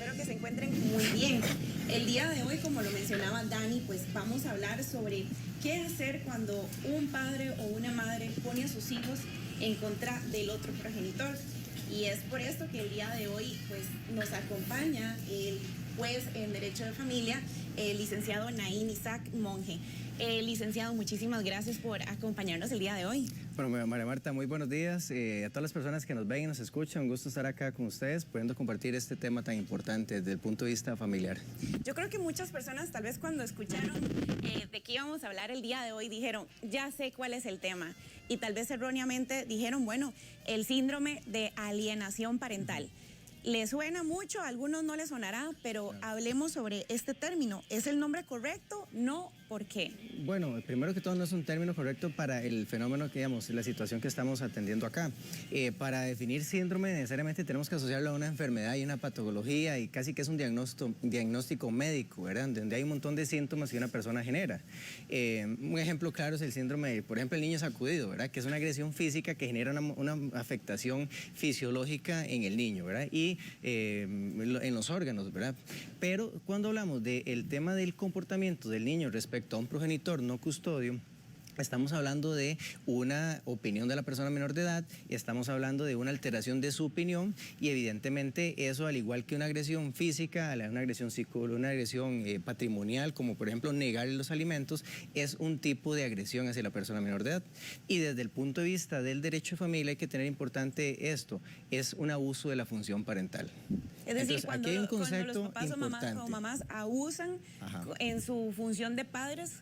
espero que se encuentren muy bien. El día de hoy, como lo mencionaba Dani, pues vamos a hablar sobre qué hacer cuando un padre o una madre pone a sus hijos en contra del otro progenitor. Y es por esto que el día de hoy pues nos acompaña el juez en Derecho de Familia, el licenciado Naín Isaac Monge. Licenciado, muchísimas gracias por acompañarnos el día de hoy. Bueno, María Marta, muy buenos días. A todas las personas que nos ven y nos escuchan, un gusto estar acá con ustedes, pudiendo compartir este tema tan importante desde el punto de vista familiar. Yo creo que muchas personas, tal vez cuando escucharon de qué íbamos a hablar el día de hoy, dijeron, ya sé cuál es el tema. Y tal vez erróneamente dijeron, bueno, el síndrome de alienación parental. ¿Les suena mucho? A algunos no les sonará, pero hablemos sobre este término. ¿Es el nombre correcto? No, ¿por qué? Bueno, primero que todo no es un término correcto para el fenómeno que, digamos, la situación que estamos atendiendo acá. Para definir síndrome necesariamente tenemos que asociarlo a una enfermedad y una patología y casi que es un diagnóstico médico, ¿verdad? Donde hay un montón de síntomas que una persona genera. Un ejemplo claro es el síndrome, por ejemplo, el niño sacudido, ¿verdad? Que es una agresión física que genera una afectación fisiológica en el niño, ¿verdad? Y en los órganos, ¿verdad? Pero cuando hablamos del tema del comportamiento del niño respecto a un progenitor no custodio, estamos hablando de una opinión de la persona menor de edad, estamos hablando de una alteración de su opinión y evidentemente eso, al igual que una agresión física, una agresión psicológica, una agresión patrimonial, como por ejemplo negarle los alimentos, es un tipo de agresión hacia la persona menor de edad. Y desde el punto de vista del derecho de familia hay que tener importante esto, es un abuso de la función parental. Es decir, Entonces, cuando, aquí hay un cuando concepto los papás o mamás abusan en su función de padres.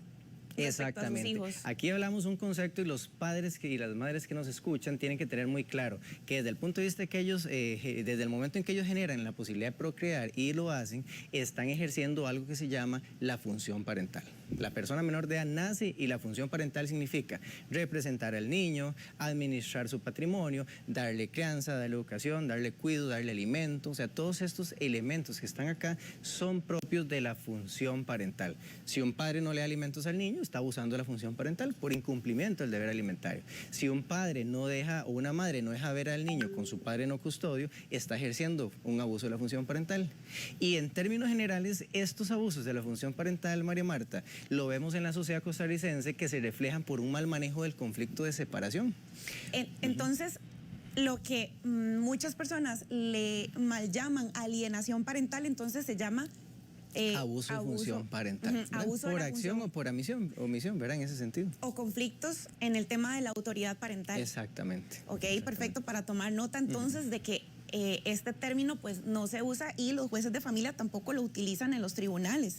Exactamente. Aquí hablamos un concepto y los padres y las madres que nos escuchan tienen que tener muy claro que desde el punto de vista que ellos, desde el momento en que ellos generan la posibilidad de procrear y lo hacen, están ejerciendo algo que se llama la función parental. La persona menor de edad nace y la función parental significa representar al niño, administrar su patrimonio, darle crianza, darle educación, darle cuidado, darle alimento. O sea, todos estos elementos que están acá son propios de la función parental. Si un padre no le da alimentos al niño, está abusando de la función parental por incumplimiento del deber alimentario. Si un padre no deja o una madre no deja ver al niño con su padre no custodio, está ejerciendo un abuso de la función parental. Y en términos generales, estos abusos de la función parental, María Marta, lo vemos en la sociedad costarricense que se reflejan por un mal manejo del conflicto de separación. Entonces, lo que muchas personas le mal llaman alienación parental, entonces se llama abuso de función parental. Abuso por acción o por omisión, ¿verdad? En ese sentido. O conflictos en el tema de la autoridad parental. Exactamente. Ok, perfecto, para tomar nota entonces de que este término pues no se usa y los jueces de familia tampoco lo utilizan en los tribunales.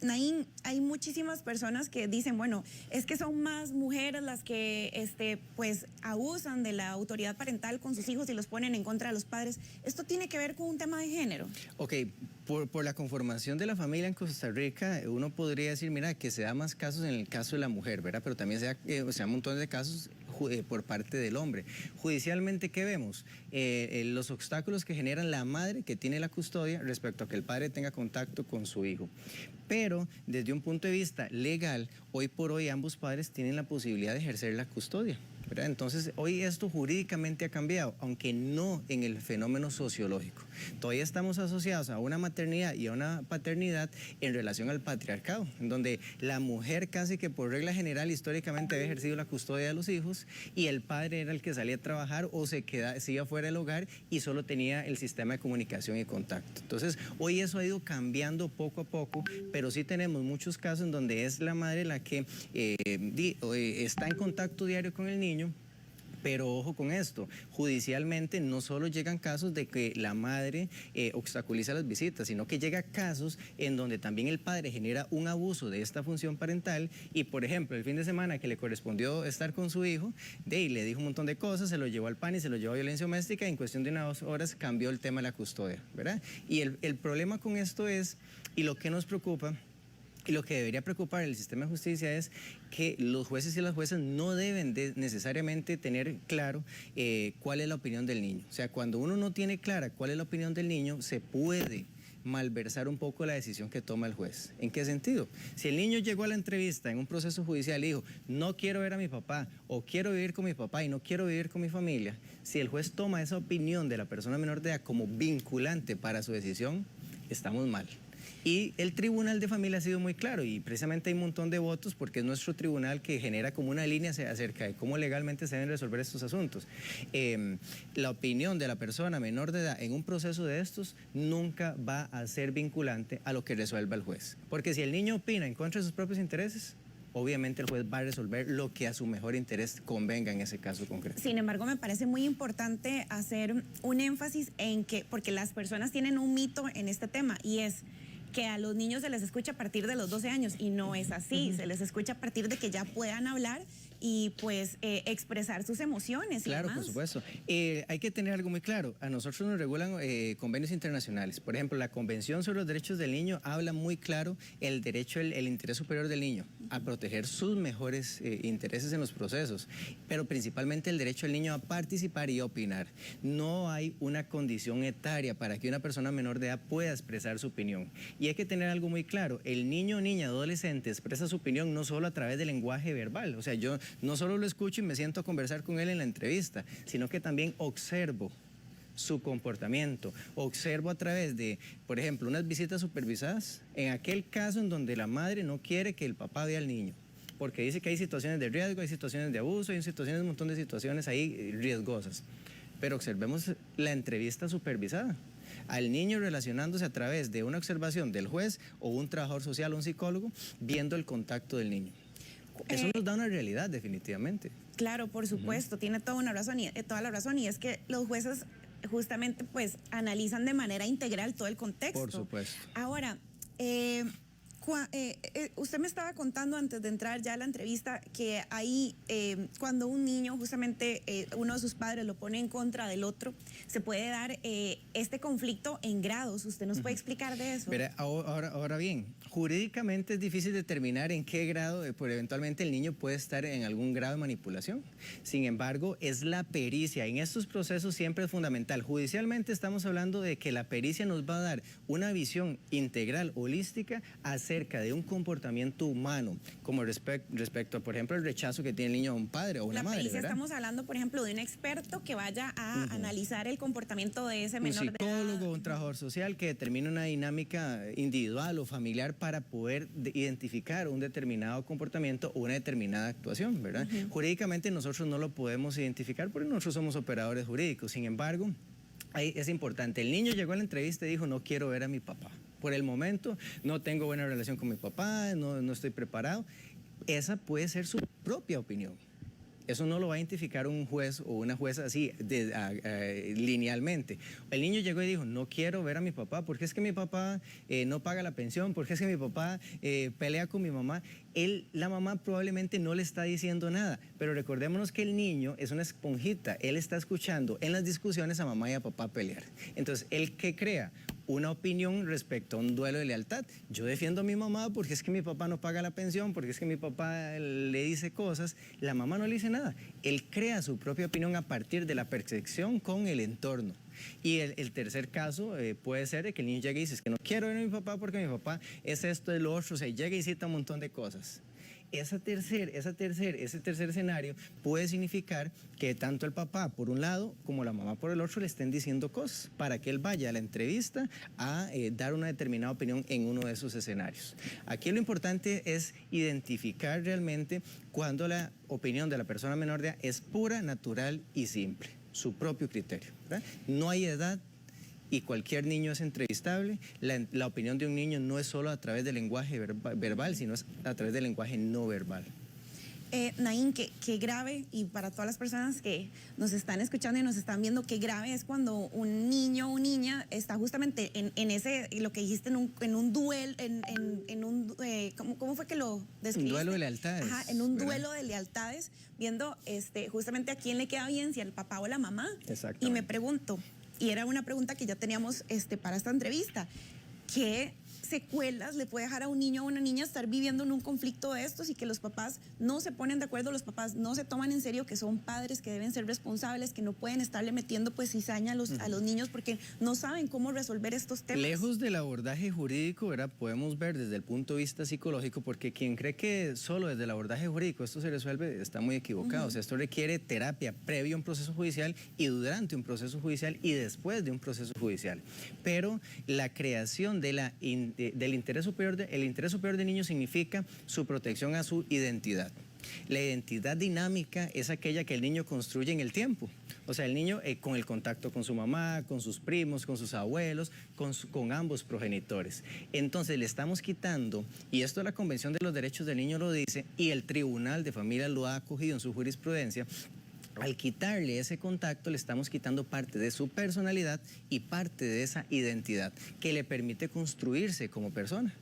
Naín, hay muchísimas personas que dicen, bueno, es que son más mujeres las que pues abusan de la autoridad parental con sus hijos y los ponen en contra de los padres. ¿Esto tiene que ver con un tema de género? Ok, por la conformación de la familia en Costa Rica, uno podría decir, mira, que se da más casos en el caso de la mujer, ¿verdad? Pero también se da un montón de casos por parte del hombre. Judicialmente, ¿qué vemos? Los obstáculos que generan la madre que tiene la custodia respecto a que el padre tenga contacto con su hijo. Pero desde un punto de vista legal, hoy por hoy ambos padres tienen la posibilidad de ejercer la custodia, ¿verdad? Entonces, hoy esto jurídicamente ha cambiado, aunque no en el fenómeno sociológico. Todavía estamos asociados a una maternidad y a una paternidad en relación al patriarcado, en donde la mujer casi que por regla general históricamente había ejercido la custodia de los hijos y el padre era el que salía a trabajar o se iba fuera del hogar y solo tenía el sistema de comunicación y contacto. Entonces, hoy eso ha ido cambiando poco a poco, pero sí tenemos muchos casos en donde es la madre la que está en contacto diario con el niño. Pero ojo con esto, judicialmente no solo llegan casos de que la madre obstaculiza las visitas, sino que llega casos en donde también el padre genera un abuso de esta función parental y, por ejemplo, el fin de semana que le correspondió estar con su hijo, le dijo un montón de cosas, se lo llevó al PAN y se lo llevó a violencia doméstica y en cuestión de unas horas cambió el tema de la custodia, ¿verdad? Y el problema con esto es, y lo que nos preocupa, y lo que debería preocupar el sistema de justicia es que los jueces y las juezas no deben necesariamente tener claro cuál es la opinión del niño. O sea, cuando uno no tiene clara cuál es la opinión del niño, se puede malversar un poco la decisión que toma el juez. ¿En qué sentido? Si el niño llegó a la entrevista en un proceso judicial y dijo, no quiero ver a mi papá, o quiero vivir con mi papá y no quiero vivir con mi familia, si el juez toma esa opinión de la persona menor de edad como vinculante para su decisión, estamos mal. Y el Tribunal de Familia ha sido muy claro y precisamente hay un montón de votos porque es nuestro tribunal que genera como una línea acerca de cómo legalmente se deben resolver estos asuntos. La opinión de la persona menor de edad en un proceso de estos nunca va a ser vinculante a lo que resuelva el juez. Porque si el niño opina en contra de sus propios intereses, obviamente el juez va a resolver lo que a su mejor interés convenga en ese caso concreto. Sin embargo, me parece muy importante hacer un énfasis en que, porque las personas tienen un mito en este tema y es que a los niños se les escucha a partir de los 12 años y no es así, se les escucha a partir de que ya puedan hablar y pues expresar sus emociones. Claro, y demás. por supuesto. Hay que tener algo muy claro. A nosotros nos regulan convenios internacionales. Por ejemplo, la Convención sobre los Derechos del Niño habla muy claro el derecho, el interés superior del niño a proteger sus mejores intereses en los procesos, pero principalmente el derecho del niño a participar y a opinar. No hay una condición etaria para que una persona menor de edad pueda expresar su opinión. Y hay que tener algo muy claro. El niño, niña, adolescente expresa su opinión no solo a través del lenguaje verbal. O sea, yo no solo lo escucho y me siento a conversar con él en la entrevista, sino que también observo su comportamiento, observo a través de, por ejemplo, unas visitas supervisadas, en aquel caso en donde la madre no quiere que el papá vea al niño, porque dice que hay situaciones de riesgo, hay situaciones de abuso, hay situaciones, un montón de situaciones ahí riesgosas. Pero observemos la entrevista supervisada, al niño relacionándose a través de una observación del juez o un trabajador social o un psicólogo, viendo el contacto del niño. Eso nos da una realidad, definitivamente. Claro, por supuesto, tiene toda la razón y es que los jueces justamente pues analizan de manera integral todo el contexto. Por supuesto. Ahora, usted me estaba contando antes de entrar ya a la entrevista que ahí cuando un niño justamente uno de sus padres lo pone en contra del otro, se puede dar este conflicto en grados. ¿Usted nos puede explicar de eso? Verá, ahora bien, jurídicamente es difícil determinar en qué grado, eventualmente el niño puede estar en algún grado de manipulación. Sin embargo, es la pericia. En estos procesos siempre es fundamental. Judicialmente estamos hablando de que la pericia nos va a dar una visión integral, holística, acerca de un comportamiento humano, como respecto a, por ejemplo, el rechazo que tiene el niño a un padre o una madre. La pericia, ¿verdad? Estamos hablando, por ejemplo, de un experto que vaya a analizar el comportamiento de ese menor de edad. Un psicólogo, un trabajador social que determine una dinámica individual o familiar para poder identificar un determinado comportamiento o una determinada actuación, ¿verdad? Jurídicamente nosotros no lo podemos identificar porque nosotros somos operadores jurídicos. Sin embargo, ahí es importante. El niño llegó a la entrevista y dijo, no quiero ver a mi papá. Por el momento no tengo buena relación con mi papá, no estoy preparado. Esa puede ser su propia opinión. Eso no lo va a identificar un juez o una jueza así linealmente. El niño llegó y dijo, no quiero ver a mi papá porque es que mi papá no paga la pensión, porque es que mi papá pelea con mi mamá. La mamá probablemente no le está diciendo nada, pero recordémonos que el niño es una esponjita. Él está escuchando en las discusiones a mamá y a papá pelear. Entonces, ¿él qué crea? Una opinión respecto a un duelo de lealtad. Yo defiendo a mi mamá porque es que mi papá no paga la pensión, porque es que mi papá le dice cosas, la mamá no le dice nada. Él crea su propia opinión a partir de la percepción con el entorno. Y el tercer caso puede ser de que el niño llegue y dice, es que no quiero ver a mi papá porque mi papá es esto, es lo otro, o sea, llega y cita un montón de cosas. Ese tercer escenario puede significar que tanto el papá por un lado como la mamá por el otro le estén diciendo cosas para que él vaya a la entrevista a dar una determinada opinión en uno de esos escenarios. Aquí lo importante es identificar realmente cuando la opinión de la persona menor de edad es pura, natural y simple, su propio criterio, ¿verdad? No hay edad y cualquier niño es entrevistable. La opinión de un niño no es solo a través del lenguaje verbal, sino es a través del lenguaje no verbal. Naín, qué grave, y para todas las personas que nos están escuchando y nos están viendo, qué grave es cuando un niño o niña está justamente en ese, lo que dijiste, en un duelo, ¿cómo fue que lo describiste? Un duelo de lealtades. Ajá, en un duelo de lealtades, viendo justamente a quién le queda bien, si al papá o la mamá. Exactamente. Y me pregunto, y era una pregunta que ya teníamos para esta entrevista, ¿qué secuelas le puede dejar a un niño o a una niña estar viviendo en un conflicto de estos y que los papás no se ponen de acuerdo, los papás no se toman en serio, que son padres, que deben ser responsables, que no pueden estarle metiendo pues cizaña a los niños porque no saben cómo resolver estos temas. Lejos del abordaje jurídico, ¿verdad? Podemos ver desde el punto de vista psicológico, porque quien cree que solo desde el abordaje jurídico esto se resuelve está muy equivocado. O sea, esto requiere terapia previo a un proceso judicial y durante un proceso judicial y después de un proceso judicial. Pero la creación de del interés superior del niño significa su protección a su identidad. La identidad dinámica es aquella que el niño construye en el tiempo. O sea, el niño con el contacto con su mamá, con sus primos, con sus abuelos, con ambos progenitores. Entonces le estamos quitando, y esto la Convención de los Derechos del Niño lo dice, y el Tribunal de Familia lo ha acogido en su jurisprudencia. Al quitarle ese contacto, le estamos quitando parte de su personalidad y parte de esa identidad que le permite construirse como persona.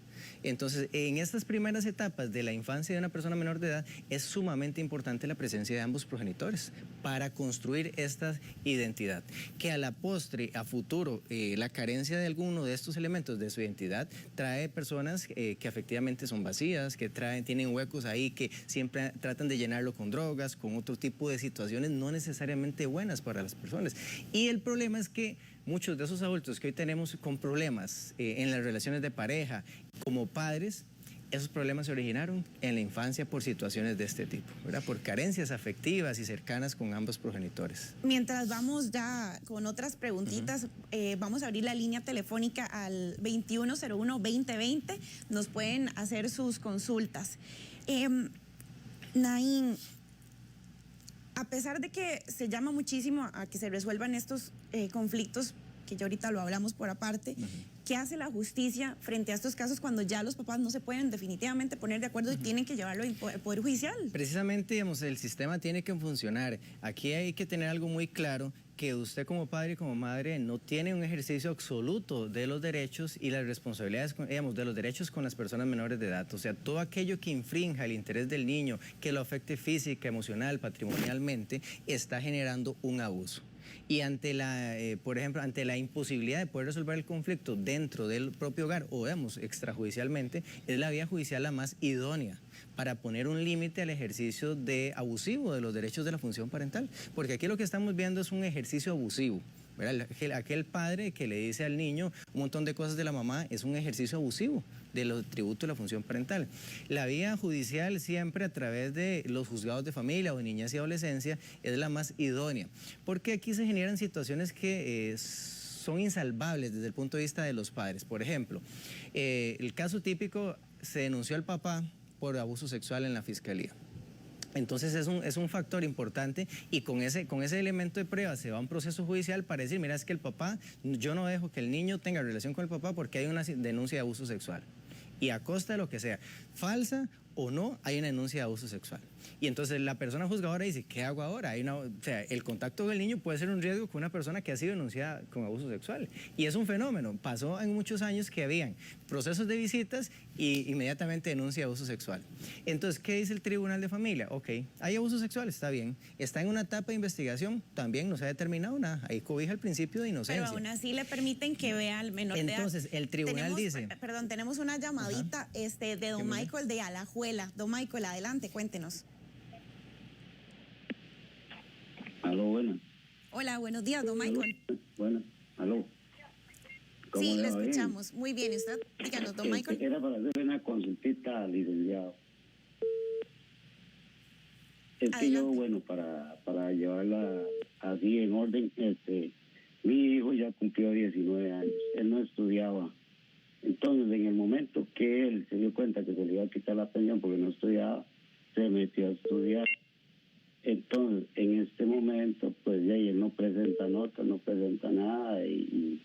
Entonces, en estas primeras etapas de la infancia de una persona menor de edad, es sumamente importante la presencia de ambos progenitores para construir esta identidad. Que a la postre, a futuro, la carencia de alguno de estos elementos de su identidad trae personas que efectivamente son vacías, que tienen huecos ahí, que siempre tratan de llenarlo con drogas, con otro tipo de situaciones no necesariamente buenas para las personas. Y el problema es que muchos de esos adultos que hoy tenemos con problemas en las relaciones de pareja, como padres, esos problemas se originaron en la infancia por situaciones de este tipo, ¿verdad? Por carencias afectivas y cercanas con ambos progenitores. Mientras vamos ya con otras preguntitas, vamos a abrir la línea telefónica al 2101-2020. Nos pueden hacer sus consultas. Naín, a pesar de que se llama muchísimo a que se resuelvan estos conflictos, que ya ahorita lo hablamos por aparte, ¿qué hace la justicia frente a estos casos cuando ya los papás no se pueden definitivamente poner de acuerdo y tienen que llevarlo al Poder Judicial? Precisamente, digamos, el sistema tiene que funcionar. Aquí hay que tener algo muy claro, que usted como padre y como madre no tiene un ejercicio absoluto de los derechos y las responsabilidades, digamos, de los derechos con las personas menores de edad. O sea, todo aquello que infrinja el interés del niño, que lo afecte física, emocional, patrimonialmente, está generando un abuso. Y ante por ejemplo, ante la imposibilidad de poder resolver el conflicto dentro del propio hogar o, digamos, extrajudicialmente, es la vía judicial la más idónea para poner un límite al ejercicio abusivo de los derechos de la función parental. Porque aquí lo que estamos viendo es un ejercicio abusivo, ¿verdad? Aquel padre que le dice al niño un montón de cosas de la mamá es un ejercicio abusivo de los atributos de la función parental. La vía judicial siempre a través de los juzgados de familia o de niñez y adolescencia es la más idónea, porque aquí se generan situaciones que son insalvables desde el punto de vista de los padres. Por ejemplo, el caso típico, se denunció al papá por abuso sexual en la fiscalía. Entonces es un factor importante y con ese elemento de prueba se va a un proceso judicial para decir, mira, es que el papá, yo no dejo que el niño tenga relación con el papá porque hay una denuncia de abuso sexual. Y a costa de lo que sea, falsa o no, hay una denuncia de abuso sexual. Y entonces la persona juzgadora dice, ¿qué hago ahora? O sea, el contacto del niño puede ser un riesgo con una persona que ha sido denunciada con abuso sexual. Y es un fenómeno. Pasó en muchos años que habían procesos de visitas y inmediatamente denuncia de abuso sexual. Entonces, ¿qué dice el Tribunal de Familia? Ok, hay abuso sexual, está bien. Está en una etapa de investigación, también no se ha determinado nada. Ahí cobija el principio de inocencia. Pero aún así le permiten que vea al menor de edad. Entonces, el tribunal dice... Perdón, tenemos una llamadita de don Michael de Alajuela. Don Michael, adelante, cuéntenos. Aló, buenas. Hola, buenos días, don Michael. Buenas, aló. Sí, le escuchamos. Muy bien, ¿y usted? Díganos, don Michael. Era para hacer una consultita al licenciado. Es Adelante. que yo, bueno, para llevarla así en orden, mi hijo ya cumplió 19 años, él no estudiaba. Entonces, en el momento que él se dio cuenta que se le iba a quitar la pensión porque no estudiaba, se metió a estudiar. Entonces, en este momento, pues ya él no presenta notas, no presenta nada y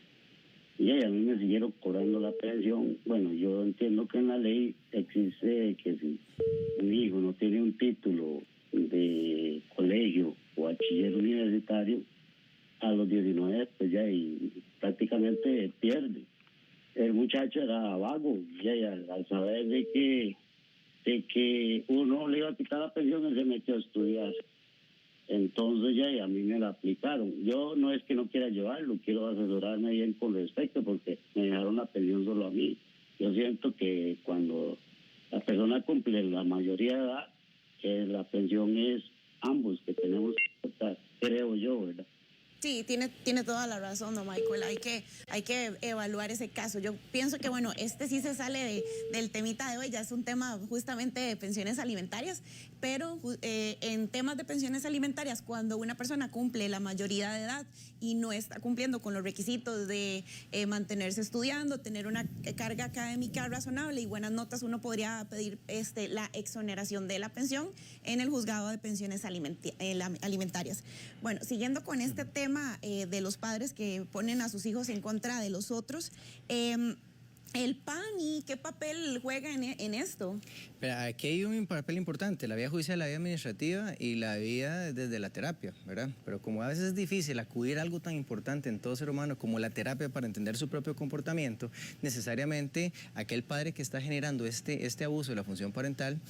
a mí me siguieron cobrando la pensión. Bueno, yo entiendo que en la ley existe que si un hijo no tiene un título de colegio o bachiller universitario, a los 19, pues ya y prácticamente pierde. El muchacho era vago y al saber de que uno le iba a quitar la pensión, él se metió a estudiar. Entonces ya a mí me la aplicaron. Yo no es que no quiera llevarlo, quiero asesorarme bien con respecto porque me dejaron la pensión solo a mí. Yo siento que cuando la persona cumple la mayoría de edad, la pensión es ambos que tenemos que aportar, creo yo, ¿verdad? Sí, tiene toda la razón, don Michael. Hay que evaluar ese caso. Yo pienso que, bueno, este sí se sale del temita de hoy, ya es un tema justamente de pensiones alimentarias, pero en temas de pensiones alimentarias, cuando una persona cumple la mayoría de edad y no está cumpliendo con los requisitos de mantenerse estudiando, tener una carga académica razonable y buenas notas, uno podría pedir la exoneración de la pensión en el juzgado de pensiones alimentarias. Bueno, siguiendo con este tema de los padres que ponen a sus hijos en contra de los otros, el PANI, ¿qué papel juega en esto? Pero aquí hay un papel importante, la vía judicial, la vía administrativa y la vía desde la terapia, ¿verdad? Pero como a veces es difícil acudir a algo tan importante en todo ser humano como la terapia para entender su propio comportamiento, necesariamente aquel padre que está generando este abuso de la función parental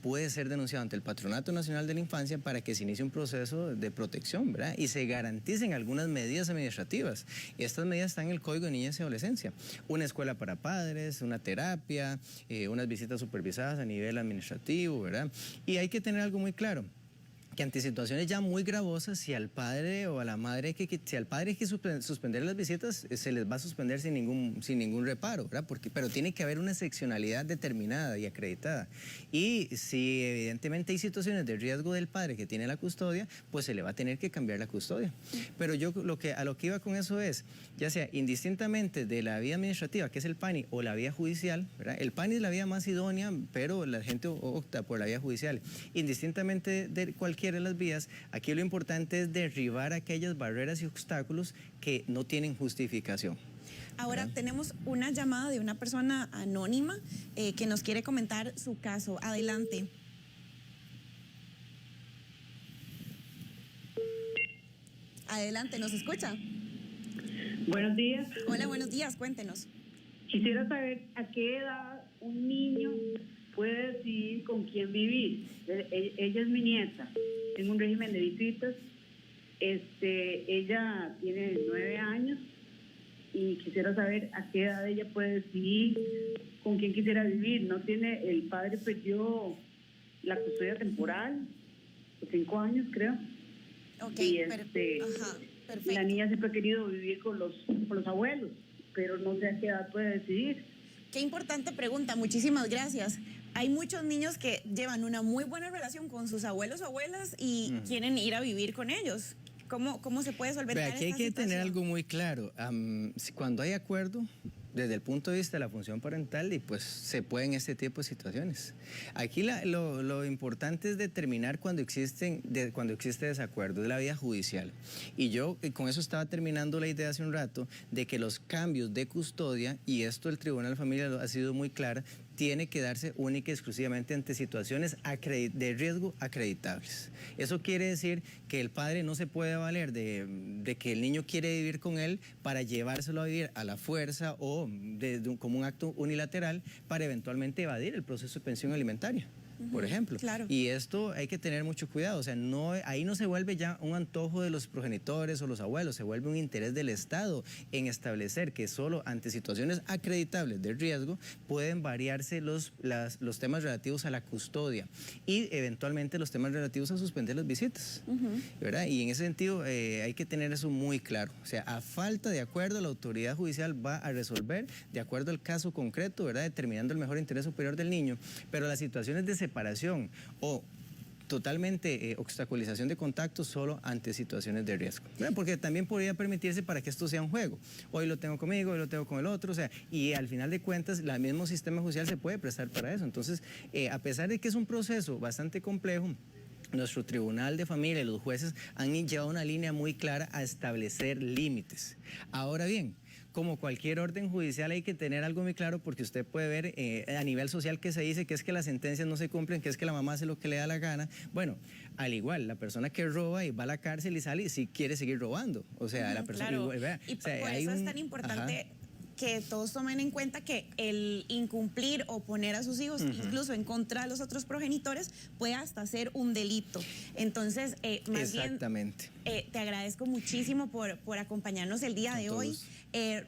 puede ser denunciado ante el Patronato Nacional de la Infancia para que se inicie un proceso de protección, ¿verdad? Y se garanticen algunas medidas administrativas. Y estas medidas están en el Código de Niñez y Adolescencia. Una escuela para padres, una terapia, unas visitas supervisadas a nivel administrativo, ¿verdad? Y hay que tener algo muy claro, que ante situaciones ya muy gravosas, si al padre o a la madre, si al padre hay que suspender las visitas, se les va a suspender sin ningún reparo, ¿verdad? Pero tiene que haber una excepcionalidad determinada y acreditada. Y si evidentemente hay situaciones de riesgo del padre que tiene la custodia, pues se le va a tener que cambiar la custodia. Pero yo a lo que iba con eso es, ya sea indistintamente de la vía administrativa, que es el PANI, o la vía judicial, ¿verdad? El PANI es la vía más idónea, pero la gente opta por la vía judicial. Indistintamente de cualquiera de las vías, aquí lo importante es derribar aquellas barreras y obstáculos que no tienen justificación. Ahora tenemos una llamada de una persona anónima que nos quiere comentar su caso. Adelante. Adelante, ¿nos escucha? Buenos días. Hola, buenos días, cuéntenos. Quisiera saber a qué edad un niño puede decidir con quién vivir. Ella es mi nieta, tengo un régimen de visitas. Ella tiene 9 años y quisiera saber a qué edad ella puede decidir con quién quisiera vivir. No tiene, el padre perdió la custodia temporal, 5 años creo. Okay, y perfecto. La niña siempre ha querido vivir con los abuelos, pero no sé a qué edad puede decidir. Qué importante pregunta, muchísimas gracias. Hay muchos niños que llevan una muy buena relación con sus abuelos o abuelas y quieren ir a vivir con ellos. ¿Cómo se puede solventar esta situación? Aquí hay que tener algo muy claro. Cuando hay acuerdo, desde el punto de vista de la función parental, y pues se pueden este tipo de situaciones. Aquí lo importante es determinar cuando existe desacuerdo, de la vía judicial. Y yo con eso estaba terminando la idea hace un rato, de que los cambios de custodia, y esto el Tribunal de Familia ha sido muy clara, tiene que darse única y exclusivamente ante situaciones de riesgo acreditables. Eso quiere decir que el padre no se puede valer de que el niño quiere vivir con él para llevárselo a vivir a la fuerza o como un acto unilateral para eventualmente evadir el proceso de pensión alimentaria, por ejemplo. Claro. Y esto hay que tener mucho cuidado, o sea, ahí no se vuelve ya un antojo de los progenitores o los abuelos, se vuelve un interés del Estado en establecer que solo ante situaciones acreditables de riesgo pueden variarse los temas relativos a la custodia y eventualmente los temas relativos a suspender las visitas, ¿verdad? Y en ese sentido hay que tener eso muy claro, o sea, a falta de acuerdo la autoridad judicial va a resolver de acuerdo al caso concreto, ¿verdad? Determinando el mejor interés superior del niño, pero las situaciones de separación o totalmente obstaculización de contactos solo ante situaciones de riesgo, ¿verdad? Porque también podría permitirse para que esto sea un juego. Hoy lo tengo conmigo, hoy lo tengo con el otro, o sea, y al final de cuentas el mismo sistema judicial se puede prestar para eso. Entonces, a pesar de que es un proceso bastante complejo, nuestro Tribunal de Familia y los jueces han llevado una línea muy clara a establecer límites. Ahora bien, como cualquier orden judicial hay que tener algo muy claro porque usted puede ver a nivel social que se dice que es que las sentencias no se cumplen, que es que la mamá hace lo que le da la gana. Bueno, al igual, la persona que roba y va a la cárcel y sale y sí quiere seguir robando. O sea, la persona... Claro. Igual, y por eso es tan importante que todos tomen en cuenta que el incumplir o poner a sus hijos incluso en contra de los otros progenitores puede hasta ser un delito. Entonces, más bien, te agradezco muchísimo por acompañarnos el día de hoy.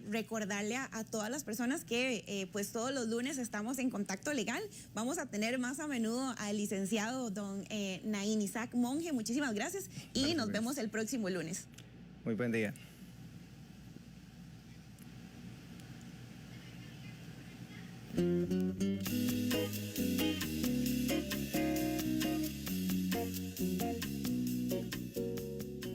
Recordarle a todas las personas que pues todos los lunes estamos en Contacto Legal. Vamos a tener más a menudo al licenciado don Naín Isaac Monge. Muchísimas gracias y nos vemos el próximo lunes. Muy buen día.